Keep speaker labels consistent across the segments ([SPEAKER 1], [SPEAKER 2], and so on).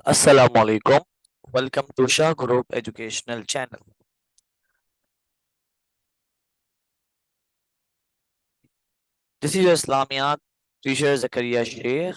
[SPEAKER 1] Assalamu alaikum. Welcome to Shah Group Educational Channel. This is your Islamiyat teacher Zakaria Sheikh.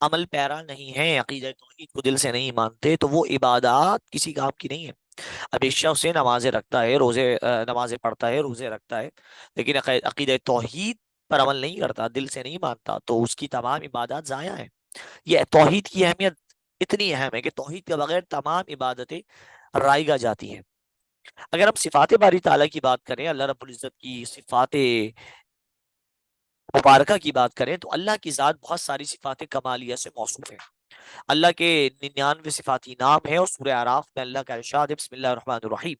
[SPEAKER 1] عمل پیرا نہیں ہے، عقیدہ توحید کو دل سے نہیں مانتے، تو وہ عبادات کسی کام کی نہیں ہے۔ اب ایک شخص سے نمازیں رکھتا ہے، نمازیں پڑھتا ہے، روزے رکھتا ہے، لیکن عقیدہ توحید پر عمل نہیں کرتا، دل سے نہیں مانتا، تو اس کی تمام عبادات ضائع ہیں۔ یہ توحید کی اہمیت اتنی اہم ہے کہ توحید کے بغیر تمام عبادتیں رائگا جاتی ہیں۔ اگر ہم صفات باری تعالیٰ کی بات کریں، اللہ رب العزت کی صفات مبارکہ کی بات کریں، تو اللہ کی ذات بہت ساری صفات کمالیہ سے موصوف ہے۔ اللہ کے 99 صفاتی نام ہیں، اور سورہ اعراف میں اللہ کا ارشاد ہے، بسم اللہ الرحمن الرحیم،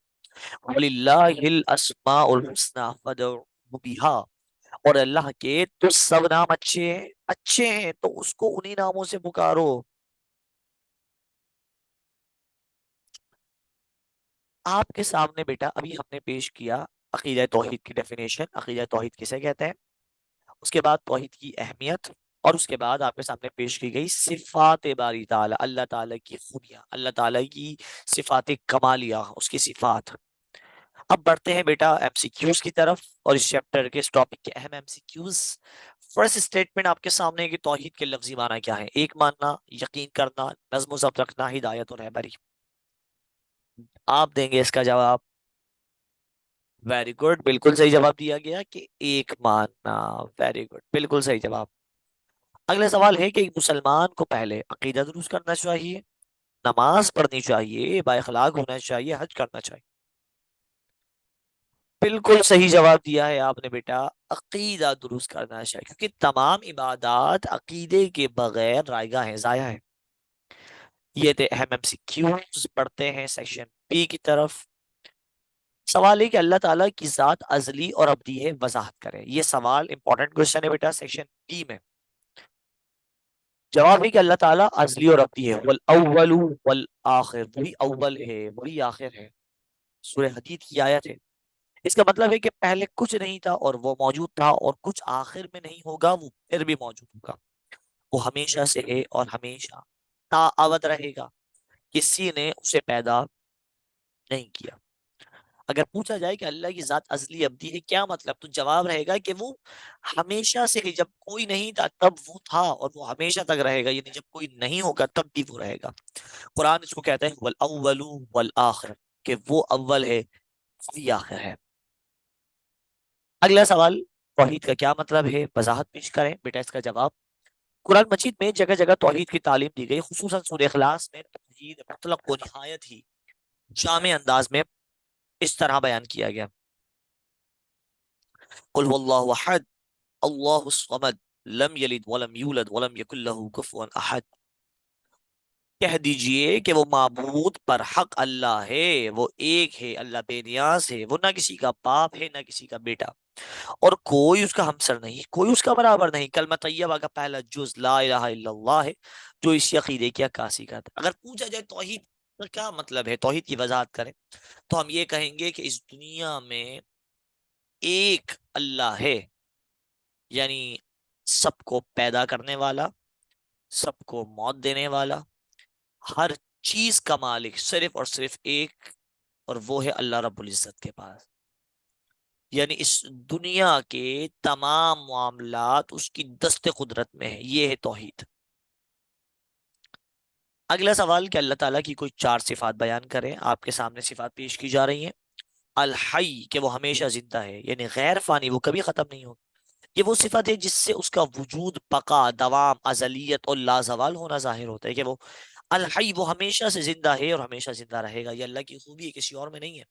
[SPEAKER 1] وَلِلَّهِ الْأَسْمَاءُ الْحُسْنَى فَادْعُوهُ بِهَا، اور اللہ کے تو سب نام اچھے ہیں، اچھے ہیں، تو اس کو انہی ناموں سے پکارو۔ آپ کے سامنے بیٹا ابھی ہم نے پیش کیا عقیدہ توحید کی ڈیفینیشن، عقیدہ توحید کسے کہتے ہیں، اس کے بعد توحید کی اہمیت، اور اس کے بعد آپ کے سامنے پیش کی گئی صفات باری تعالیٰ، اللہ تعالیٰ کی خوبیاں، اللہ تعالیٰ کی صفات کمالیہ، اس کی صفات۔ اب بڑھتے ہیں بیٹا ایم سی کیوز کی طرف، اور اس چیپٹر کے اس ٹاپک کے اہم M C Qs. First statement آپ کے سامنے ہے کہ توحید کے لفظی معنی کیا ہے؟ ایک، ماننا، یقین کرنا، نظم و ضبط رکھنا، ہدایت اور رہبری۔ آپ دیں گے اس کا جواب؟ ویری گڈ، بالکل صحیح جواب دیا گیا کہ ایک ماننا، ویری گڈ، بالکل صحیح جواب۔ اگلا سوال ہے کہ ایک مسلمان کو پہلے عقیدہ درست کرنا چاہیے، نماز پڑھنی چاہیے، با اخلاق ہونا چاہیے، حج کرنا چاہیے؟ بالکل صحیح جواب دیا ہے آپ نے بیٹا، عقیدہ درست کرنا چاہیے، کیونکہ تمام عبادات عقیدے کے بغیر رائگاں ہیں، ضائع ہیں۔ یہ تھے اہم ایم سی کیوز۔ پڑھتے ہیں سیکشن بی کی طرف۔ سوال ہے کہ اللہ تعالیٰ کی ذات ازلی اور ابدی ہے، وضاحت کریں۔ یہ سوال امپورٹنٹ کوشچن ہے بیٹا سیکشن بی میں۔ جواب ہے کہ اللہ تعالیٰ ازلی اور ابدی ہے، والاول والآخر، وہی اول ہے، وہی آخر ہے۔ سورہ حدید کی آیت ہے۔ اس کا مطلب ہے کہ پہلے کچھ نہیں تھا اور وہ موجود تھا، اور کچھ آخر میں نہیں ہوگا، وہ پھر بھی موجود ہوگا۔ وہ ہمیشہ سے ہے اور ہمیشہ تا ابد رہے گا، کسی نے اسے پیدا نہیں کیا۔ اگر پوچھا جائے کہ اللہ کی ذات ازلی ابدی ہے کیا مطلب، تو جواب رہے گا کہ وہ ہمیشہ سے ہے، جب کوئی نہیں تھا تب وہ تھا، اور وہ ہمیشہ تک رہے گا، یعنی جب کوئی نہیں ہوگا تب بھی وہ رہے گا۔ قرآن اس کو کہتا ہے والاول والآخر، کہ وہ اول ہے، وہی آخر ہے۔ اگلا سوال، توحید کا کیا مطلب ہے، وضاحت پیش کریں بیٹا اس کا جواب۔ قرآن مجید میں جگہ جگہ توحید کی تعلیم دی گئی، خصوصاً سورہ اخلاص میں توحید مطلق کو نہایت ہی جامع انداز میں اس طرح بیان کیا گیا، قل هو اللہ احد اللہ الصمد لم یلد ولم یولد ولم یکن له کفوا احد۔ کہہ دیجئے کہ وہ معبود پر حق اللہ ہے، وہ ایک ہے، اللہ بے نیاز ہے، وہ نہ کسی کا باپ ہے نہ کسی کا بیٹا، اور کوئی اس کا ہمسر نہیں، کوئی اس کا برابر نہیں۔ کلمہ طیبہ کا پہلا جز لا الہ الا اللہ ہے، جو اس عقیدے کی عکاسی کرتا ہے۔ اگر پوچھا جائے توحید کا کیا مطلب ہے، توحید کی وضاحت کریں، تو ہم یہ کہیں گے کہ اس دنیا میں ایک اللہ ہے، یعنی سب کو پیدا کرنے والا، سب کو موت دینے والا، ہر چیز کا مالک صرف اور صرف ایک، اور وہ ہے اللہ رب العزت کے پاس، یعنی اس دنیا کے تمام معاملات اس کی دست قدرت میں ہے، یہ ہے توحید۔ اگلا سوال کہ اللہ تعالیٰ کی کوئی چار صفات بیان کریں، آپ کے سامنے صفات پیش کی جا رہی ہیں۔ الحی، کہ وہ ہمیشہ زندہ ہے، یعنی غیر فانی، وہ کبھی ختم نہیں ہوگا، یہ وہ صفت ہے جس سے اس کا وجود، بقا، دوام، ازلیت اور لازوال ہونا ظاہر ہوتا ہے، کہ وہ الحی، وہ ہمیشہ سے زندہ ہے اور ہمیشہ زندہ رہے گا۔ یہ اللہ کی خوبی ہے، کسی اور میں نہیں ہے۔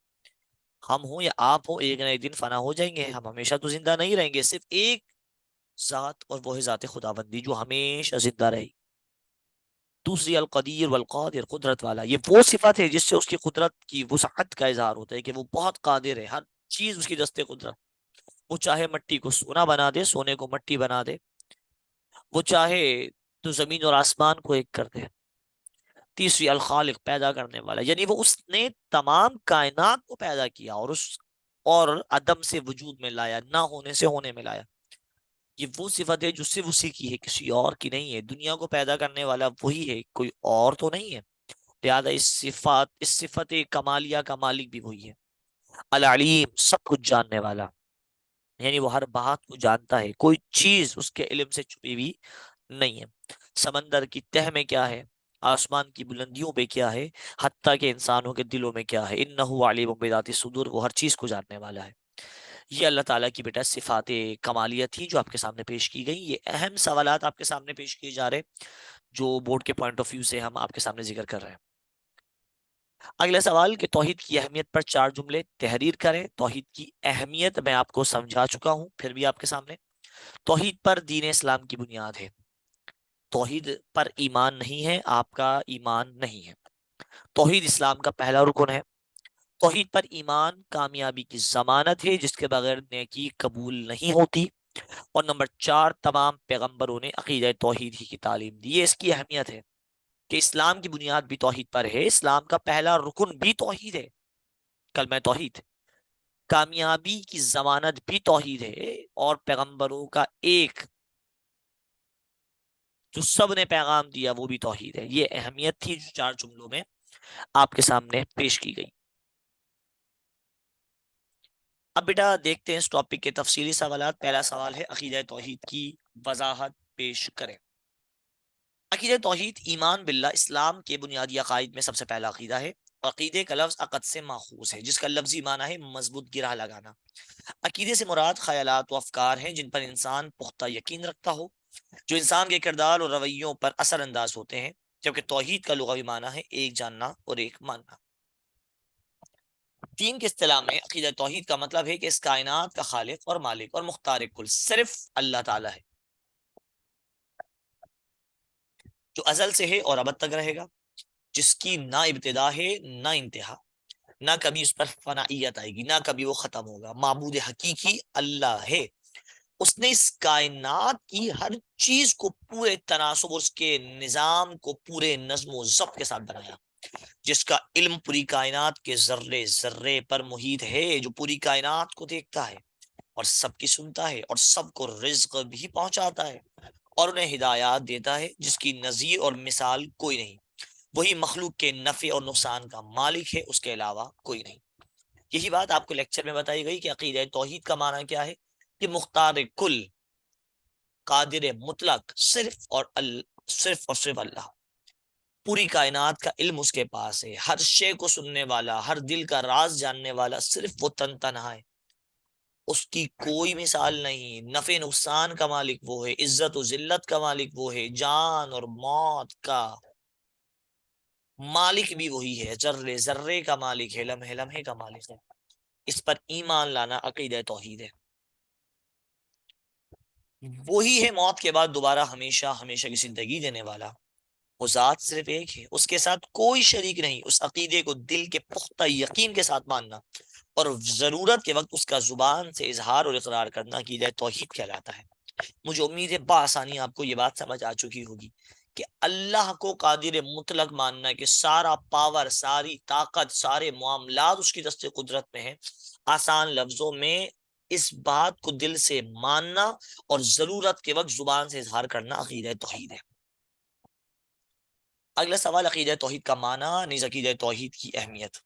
[SPEAKER 1] ہم ہوں یا آپ ہو، ایک نہ ایک دن فنا ہو جائیں گے، ہم ہمیشہ تو زندہ نہیں رہیں گے، صرف ایک ذات، اور وہ ہے ذات خداوندی، جو ہمیشہ زندہ رہے گی۔ دوسری القدیر والقادر، قدرت والا، یہ وہ صفت ہے جس سے اس کی قدرت کی وسعت کا اظہار ہوتا ہے، کہ وہ بہت قادر ہے، ہر چیز اس کی دست قدرت۔ وہ چاہے مٹی کو سونا بنا دے، سونے کو مٹی بنا دے، وہ چاہے تو زمین اور آسمان کو ایک کر دے۔ تیسری الخالق، پیدا کرنے والا، یعنی وہ اس نے تمام کائنات کو پیدا کیا، اور اس اور عدم سے وجود میں لایا، نہ ہونے سے ہونے میں لایا۔ یہ وہ صفت ہے جو صرف اسی کی ہے، کسی اور کی نہیں ہے۔ دنیا کو پیدا کرنے والا وہی ہے، کوئی اور تو نہیں ہے، لہذا اس صفت کمالیہ کا مالک بھی وہی ہے۔ العلیم، سب کچھ جاننے والا، یعنی وہ ہر بات کو جانتا ہے، کوئی چیز اس کے علم سے چھپی ہوئی نہیں ہے۔ سمندر کی تہ میں کیا ہے، آسمان کی بلندیوں پہ کیا ہے، حتیٰ کہ انسانوں کے دلوں میں کیا ہے، انہ علیم بذات الصدور، وہ ہر چیز کو جاننے والا ہے۔ یہ اللہ تعالیٰ کی بیٹا صفات کمالیہ تھی جو آپ کے سامنے پیش کی گئی۔ یہ اہم سوالات آپ کے سامنے پیش کیے جا رہے جو بورڈ کے پوائنٹ آف ویو سے ہم آپ کے سامنے ذکر کر رہے ہیں۔ اگلا سوال کہ توحید کی اہمیت پر 4 جملے تحریر کریں۔ توحید کی اہمیت میں آپ کو سمجھا چکا ہوں، پھر بھی آپ کے سامنے۔ توحید پر دین اسلام کی بنیاد ہے۔ توحید پر ایمان نہیں ہے، آپ کا ایمان نہیں ہے۔ توحید اسلام کا پہلا رکن ہے۔ توحید پر ایمان کامیابی کی ضمانت ہے، جس کے بغیر نیکی قبول نہیں ہوتی۔ اور نمبر 4، تمام پیغمبروں نے عقیدہ توحید ہی کی تعلیم دی۔ یہ اس کی اہمیت ہے کہ اسلام کی بنیاد بھی توحید پر ہے، اسلام کا پہلا رکن بھی توحید ہے، کلمہ توحید۔ کامیابی کی ضمانت بھی توحید ہے، اور پیغمبروں کا ایک جو سب نے پیغام دیا وہ بھی توحید ہے۔ یہ اہمیت تھی جو 4 جملوں میں آپ کے سامنے پیش کی گئی۔ اب بیٹا دیکھتے ہیں اس ٹاپک کے تفصیلی سوالات۔ پہلا سوال ہے عقیدہ توحید کی وضاحت پیش کریں۔ عقیدہ توحید ایمان باللہ اسلام کے بنیادی عقائد میں سب سے پہلا عقیدہ ہے۔ عقیدے کا لفظ عقد سے ماخوذ ہے، جس کا لفظی معنی ہے مضبوط گرہ لگانا۔ عقیدے سے مراد خیالات و افکار ہیں جن پر انسان پختہ یقین رکھتا ہو، جو انسان کے کردار اور رویوں پر اثر انداز ہوتے ہیں، جبکہ توحید کا لغوی معنی ہے ایک جاننا اور ایک ماننا۔ دین کے اصطلاح میں عقیدہ توحید کا مطلب ہے کہ اس کائنات کا خالق اور مالک اور مختار کل صرف اللہ تعالی ہے، جو ازل سے ہے اور ابد تک رہے گا، جس کی نہ ابتدا ہے نہ انتہا، نہ کبھی اس پر فنائیت آئے گی، نہ کبھی وہ ختم ہوگا۔ معبود حقیقی اللہ ہے۔ اس نے اس کائنات کی ہر چیز کو پورے تناسب اور اس کے نظام کو پورے نظم و ضبط کے ساتھ بنایا، جس کا علم پوری کائنات کے ذرے ذرے پر محیط ہے، جو پوری کائنات کو دیکھتا ہے اور سب کی سنتا ہے اور سب کو رزق بھی پہنچاتا ہے اور انہیں ہدایات دیتا ہے، جس کی نظیر اور مثال کوئی نہیں۔ وہی مخلوق کے نفع اور نقصان کا مالک ہے، اس کے علاوہ کوئی نہیں۔ یہی بات آپ کو لیکچر میں بتائی گئی کہ عقیدہ توحید کا معنی کیا ہے، کہ مختار کل، قادر مطلق، صرف اور صرف اللہ۔ پوری کائنات کا علم اس کے پاس ہے، ہر شے کو سننے والا، ہر دل کا راز جاننے والا صرف وہ تنہا ہے، اس کی کوئی مثال نہیں۔ نفع نقصان کا مالک وہ ہے، عزت و ذلت کا مالک وہ ہے، جان اور موت کا مالک بھی وہی ہے، ذرے ذرے کا مالک ہے، لمحے لمحے کا مالک ہے۔ اس پر ایمان لانا عقیدہ توحید ہے۔ وہی ہے موت کے بعد دوبارہ ہمیشہ ہمیشہ کی زندگی دینے والا۔ وہ ذات صرف ایک ہے، اس کے ساتھ کوئی شریک نہیں۔ اس عقیدے کو دل کے پختہ یقین کے ساتھ ماننا اور ضرورت کے وقت اس کا زبان سے اظہار اور اقرار کرنا عقیدہ توحید کہلاتا ہے۔ مجھے امید ہے بآسانی آپ کو یہ بات سمجھ آ چکی ہوگی کہ اللہ کو قادر مطلق ماننا، کہ سارا پاور، ساری طاقت، سارے معاملات اس کی دست قدرت میں ہیں، آسان لفظوں میں اس بات کو دل سے ماننا اور ضرورت کے وقت زبان سے اظہار کرنا عقیدہ توحید ہے۔ اگلا سوال عقیدہ توحید کا معنی نیز عقیدہ توحید کی اہمیت۔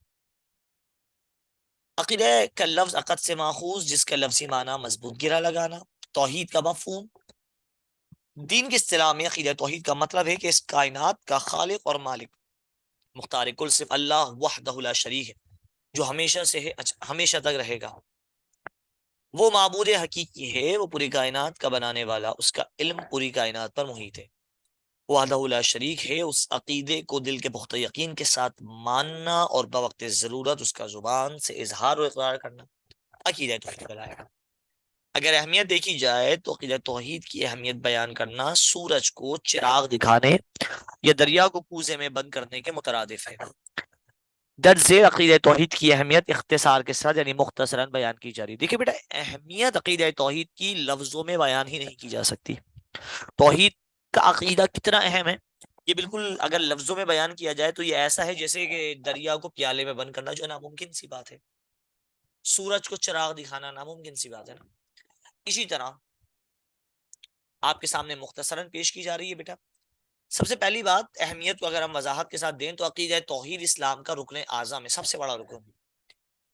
[SPEAKER 1] عقیدہ کا لفظ عقد سے ماخوذ، جس کا لفظی معنی مضبوط گرہ لگانا۔ توحید کا مفہوم دین کی اصطلاح میں عقیدہ توحید کا مطلب ہے کہ اس کائنات کا خالق اور مالک مختار کل صرف اللہ وحدہ لا شریک ہے، جو ہمیشہ سے ہے، ہمیشہ تک رہے گا۔ وہ معبود حقیقی ہے، وہ پوری کائنات کا بنانے والا، اس کا علم پوری کائنات پر محیط ہے، وحدہ لا شریک ہے۔ اس عقیدے کو دل کے پختہ یقین کے ساتھ ماننا اور بوقت ضرورت اس کا زبان سے اظہار و اقرار کرنا عقیدہ توحید کہلائے گا۔ اگر اہمیت دیکھی جائے تو عقیدہ توحید کی اہمیت بیان کرنا سورج کو چراغ دکھانے یا دریا کو کوزے میں بند کرنے کے مترادف ہے۔ درج ذیل عقیدہ توحید کی اہمیت اختصار کے ساتھ یعنی مختصراً بیان کی جا رہی ہے۔ دیکھیے بیٹا، اہمیت عقیدہ توحید کی لفظوں میں بیان ہی نہیں کی جا سکتی۔ توحید کا عقیدہ کتنا اہم ہے، یہ بالکل اگر لفظوں میں بیان کیا جائے تو یہ ایسا ہے جیسے کہ دریا کو پیالے میں بند کرنا جو ناممکن سی بات ہے، سورج کو چراغ دکھانا ناممکن سی بات ہے نا۔ اسی طرح آپ کے سامنے مختصراً پیش کی جا رہی ہے بیٹا۔ سب سے پہلی بات، اہمیت کو اگر ہم وضاحت کے ساتھ دیں تو عقیدہ توحید اسلام کا رکن اعظم ہے، سب سے بڑا رکن ہے۔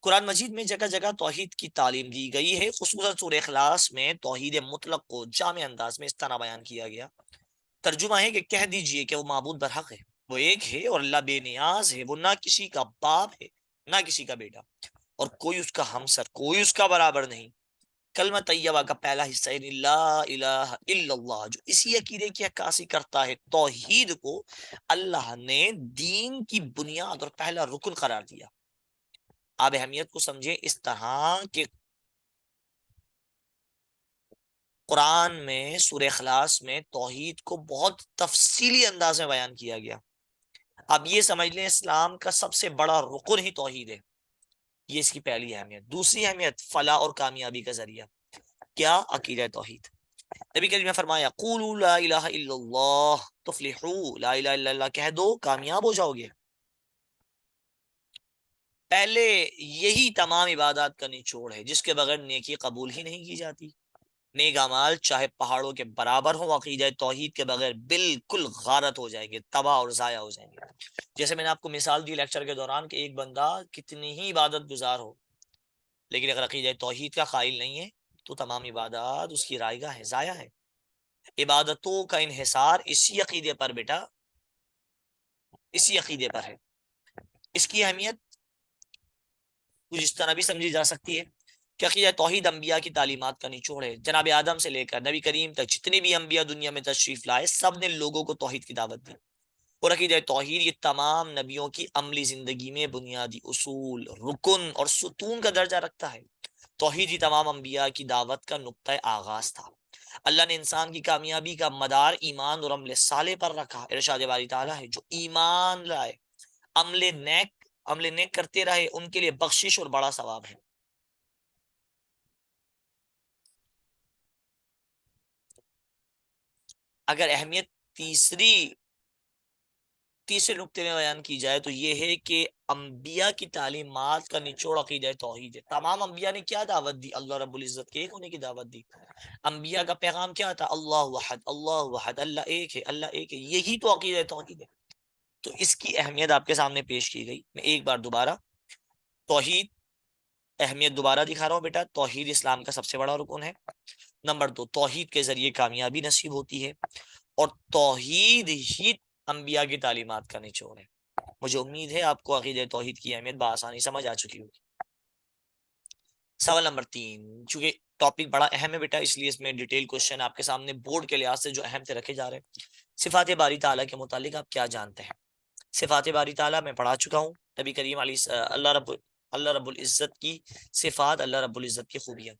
[SPEAKER 1] قرآن مجید میں جگہ جگہ توحید کی تعلیم دی گئی ہے، خصوصاً سورہ اخلاص میں توحید مطلق کو جامع انداز میں اس طرح بیان کیا گیا ترجمہ ہے کہ کہہ دیجئے کہ وہ معبود برحق ہے، وہ ایک ہے اور اللہ بے نیاز ہے، وہ نہ کسی کا باپ ہے نہ کسی کا بیٹا، اور کوئی اس کا ہمسر، کوئی اس کا برابر نہیں۔ کلمہ طیبہ کا پہلا حصہ یعنی لا الہ الا اللہ، جو اسی عقیدے کی عکاسی کرتا ہے، توحید کو اللہ نے دین کی بنیاد اور پہلا رکن قرار دیا۔ آپ اہمیت کو سمجھیں اس طرح کہ قرآن میں سورہ اخلاص میں توحید کو بہت تفصیلی انداز میں بیان کیا گیا۔ اب یہ سمجھ لیں اسلام کا سب سے بڑا رکن ہی توحید ہے، یہ اس کی پہلی اہمیت۔ دوسری اہمیت فلاح اور کامیابی کا ذریعہ، کیا؟ عقیدہ توحید۔ نبی کریم نے فرمایا قولوا لا الہ الا اللہ تفلحوا، لا الہ الا اللہ کہہ دو کامیاب ہو جاؤ گے۔ پہلے یہی تمام عبادات کا نچوڑ ہے، جس کے بغیر نیکی قبول ہی نہیں کی جاتی۔ نیک اعمال چاہے پہاڑوں کے برابر ہو، عقیدہ توحید کے بغیر بالکل غارت ہو جائیں گے، تباہ اور ضائع ہو جائیں گے۔ جیسے میں نے آپ کو مثال دی لیکچر کے دوران کہ ایک بندہ کتنی ہی عبادت گزار ہو، لیکن اگر عقیدہ توحید کا قائل نہیں ہے تو تمام عبادات اس کی رائگاں ہے، ضائع ہے۔ عبادتوں کا انحصار اسی عقیدے پر بیٹا، اسی عقیدے پر ہے۔ اس کی اہمیت کچھ اس طرح بھی سمجھی جا سکتی ہے کہ عقیدہ توحید انبیاء کی تعلیمات کا نچوڑ ہے۔ جناب آدم سے لے کر نبی کریم تک جتنے بھی انبیاء دنیا میں تشریف لائے، سب نے لوگوں کو توحید کی دعوت دی، اور عقیدہ توحید یہ تمام نبیوں کی عملی زندگی میں بنیادی اصول، رکن اور ستون کا درجہ رکھتا ہے۔ توحید ہی تمام انبیاء کی دعوت کا نقطہ آغاز تھا۔ اللہ نے انسان کی کامیابی کا مدار ایمان اور عمل صالح پر رکھا۔ ارشاد باری تعالیٰ ہے جو ایمان لائے، عمل نیک کرتے رہے، ان کے لیے بخشش اور بڑا ثواب ہے۔ اگر اہمیت تیسرے نقطے میں بیان کی جائے تو یہ ہے کہ انبیاء کی تعلیمات کا نچوڑ عقیدہ توحید ہے۔ تمام انبیاء نے کیا دعوت دی؟ اللہ رب العزت کے ایک ہونے کی دعوت دی۔ انبیاء کا پیغام کیا تھا؟ اللہ وحد، اللہ وحد، اللہ ایک ہے، اللہ ایک ہے، یہی تو عقیدہ توحید ہے۔ تو اس کی اہمیت آپ کے سامنے پیش کی گئی۔ میں ایک بار دوبارہ توحید اہمیت دوبارہ دکھا رہا ہوں بیٹا۔ توحید اسلام کا سب سے بڑا رکن ہے۔ نمبر دو، توحید کے ذریعے کامیابی نصیب ہوتی ہے، اور توحید ہی انبیاء کی تعلیمات کا نچوڑ ہے۔ مجھے امید ہے آپ کو عقیدہ توحید کی اہمیت بآسانی سمجھ آ چکی ہوگی۔ سوال نمبر 3، چونکہ ٹاپک بڑا اہم ہے بیٹا، اس لیے اس میں ڈیٹیل کوشچن آپ کے سامنے بورڈ کے لحاظ سے جو اہم سے رکھے جا رہے ہیں۔ صفات باری تعالیٰ کے متعلق آپ کیا جانتے ہیں؟ صفات باری تعالیٰ میں پڑھا چکا ہوں، نبی کریم علیہ اللہ رب العزت کی صفات، اللہ رب العزت کی خوبیاں۔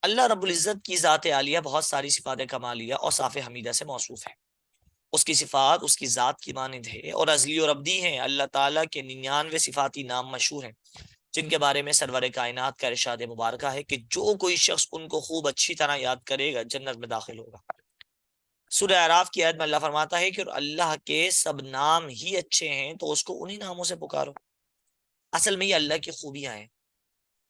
[SPEAKER 1] اللہ رب العزت کی ذات عالیہ بہت ساری صفات کمالیہ اور صاف حمیدہ سے موصوف ہے۔ اس کی صفات اس کی ذات کی مانند ہے اور ازلی اور ابدی ہیں۔ اللہ تعالیٰ کے 99 صفاتی نام مشہور ہیں، جن کے بارے میں سرور کائنات کا ارشاد مبارکہ ہے کہ جو کوئی شخص ان کو خوب اچھی طرح یاد کرے گا جنت میں داخل ہوگا۔ سورہ اعراف کی آیت میں اللہ فرماتا ہے کہ اللہ کے سب نام ہی اچھے ہیں تو اس کو انہی ناموں سے پکارو۔ اصل میں یہ اللہ کی خوبیاں ہیں۔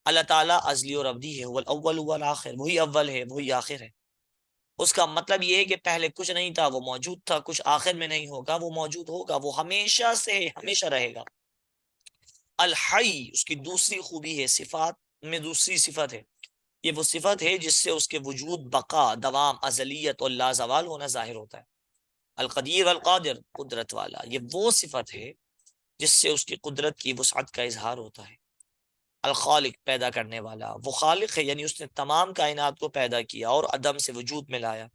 [SPEAKER 1] اللہ تعالیٰ ازلی اور ابدی ہے، وہ الاول والآخر، وہی اول ہے وہی آخر ہے۔ اس کا مطلب یہ ہے کہ پہلے کچھ نہیں تھا وہ موجود تھا، کچھ آخر میں نہیں ہوگا وہ موجود ہوگا، وہ ہمیشہ سے ہے ہمیشہ رہے گا۔ الحی اس کی دوسری خوبی ہے، صفات میں دوسری صفت ہے، یہ وہ صفت ہے جس سے اس کے وجود، بقا، دوام، ازلیت اور لازوال ہونا ظاہر ہوتا ہے۔ القدیر والقادر قدرت والا، یہ وہ صفت ہے جس سے اس کی قدرت کی وسعت کا اظہار ہوتا ہے۔ الخالق پیدا کرنے والا، وہ خالق ہے یعنی اس نے تمام کائنات کو پیدا کیا اور عدم سے وجود میں لایا۔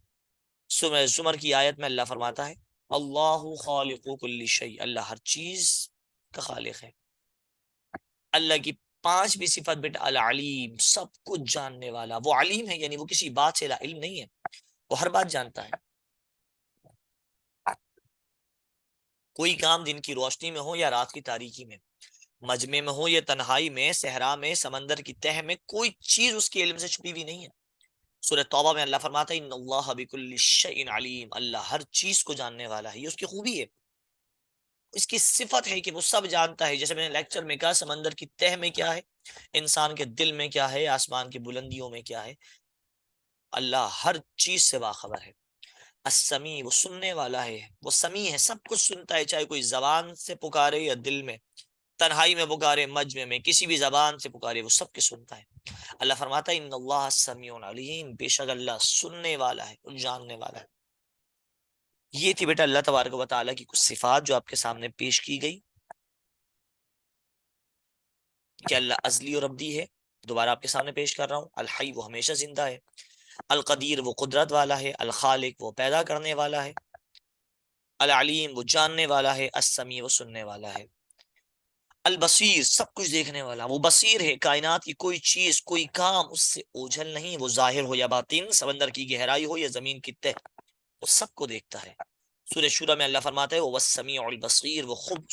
[SPEAKER 1] سورہ زمر کی آیت میں اللہ فرماتا ہے اللہ خالق کل شیء، اللہ ہر چیز کا خالق ہے۔ اللہ کی پانچویں صفت بیٹا العلیم، سب کچھ جاننے والا۔ وہ علیم ہے یعنی وہ کسی بات سے لا علم نہیں ہے، وہ ہر بات جانتا ہے۔ کوئی کام دن کی روشنی میں ہو یا رات کی تاریکی میں، مجمع میں ہو یا تنہائی میں، صحرا میں، سمندر کی تہ میں، کوئی چیز اس کے علم سے چھپی ہوئی نہیں ہے۔ سورہ توبہ میں اللہ فرماتا ہے ان اللہ بکل شیء علیم، اللہ ہر چیز کو جاننے والا ہے، یہ اس کی خوبی ہے، اس کی صفت ہے کہ وہ سب جانتا ہے۔ جیسے میں نے لیکچر میں کہا سمندر کی تہ میں کیا ہے، انسان کے دل میں کیا ہے، آسمان کی بلندیوں میں کیا ہے، اللہ ہر چیز سے باخبر ہے۔ السمیع وہ سننے والا ہے، وہ سمیع ہے، سب کچھ سنتا ہے، چاہے کوئی زبان سے پکارے یا دل میں، تنہائی میں پکارے، مجمع میں، کسی بھی زبان سے پکارے، وہ سب کے سنتا ہے۔ اللہ فرماتا ہے ان اللہ سمیع علیم، بے شک اللہ سننے والا ہے اور جاننے والا ہے۔ یہ تھی بیٹا اللہ تبارک و تعالیٰ کی کچھ صفات جو آپ کے سامنے پیش کی گئی کہ اللہ ازلی اور ابدی ہے. دوبارہ آپ کے سامنے پیش کر رہا ہوں. الحی وہ ہمیشہ زندہ ہے. القدیر وہ قدرت والا ہے. الخالق وہ پیدا کرنے والا ہے. العلیم وہ جاننے والا ہے. السمیع وہ سننے والا ہے. البصیر سب کچھ دیکھنے والا. وہ بصیر ہے. کائنات کی کوئی چیز کوئی کام اس سے اوجھل نہیں. وہ ظاہر ہو یا باطن، سمندر کی گہرائی ہو یا زمین کی تہ، وہ سب کو دیکھتا ہے. سورہ شورہ میں اللہ فرماتا ہے وہ والسمیع البصیر، وہ خوب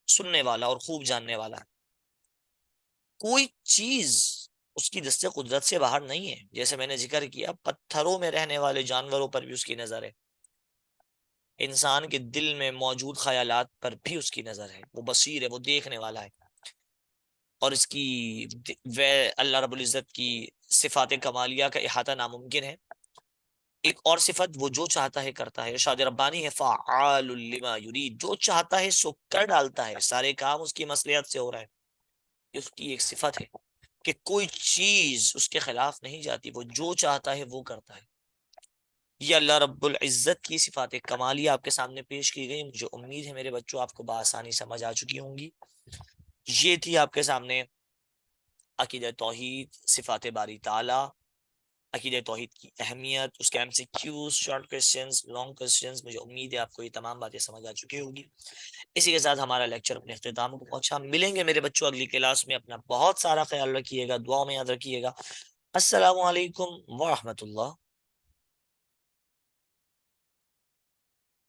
[SPEAKER 1] سننے والا اور خوب جاننے والا ہے. کوئی چیز اس کی دست قدرت سے باہر نہیں ہے. جیسے میں نے ذکر کیا پتھروں میں رہنے والے جانوروں پر بھی اس کی نظر ہے، انسان کے دل میں موجود خیالات پر بھی اس کی نظر ہے. وہ بصیر ہے، وہ دیکھنے والا ہے. اور اس کی اللہ رب العزت کی صفات کمالیہ کا احاطہ ناممکن ہے. ایک اور صفت وہ جو چاہتا ہے کرتا ہے. ارشاد ربانی ہے فعال لما یرید، جو چاہتا ہے سو کر ڈالتا ہے. سارے کام اس کی مصلحت سے ہو رہا ہے. اس کی ایک صفت ہے کہ کوئی چیز اس کے خلاف نہیں جاتی. وہ جو چاہتا ہے وہ کرتا ہے. یہ اللہ رب العزت کی صفات کمالیہ آپ کے سامنے پیش کی گئی. مجھے امید ہے میرے بچوں آپ کو بآسانی سمجھ آ چکی ہوں گی. یہ تھی آپ کے سامنے عقیدہ توحید، صفات باری تعالی، عقیدہ توحید کی اہمیت، اس کے MCQs، short questions, long questions. مجھے امید ہے آپ کو یہ تمام باتیں سمجھ آ چکی ہوگی. اسی کے ساتھ ہمارا لیکچر اپنے اختتام کو پہنچا. ملیں گے میرے بچوں اگلی کلاس میں. اپنا بہت سارا خیال رکھیے گا، دعاؤں میں یاد رکھیے گا. السلام علیکم ورحمۃ اللہ.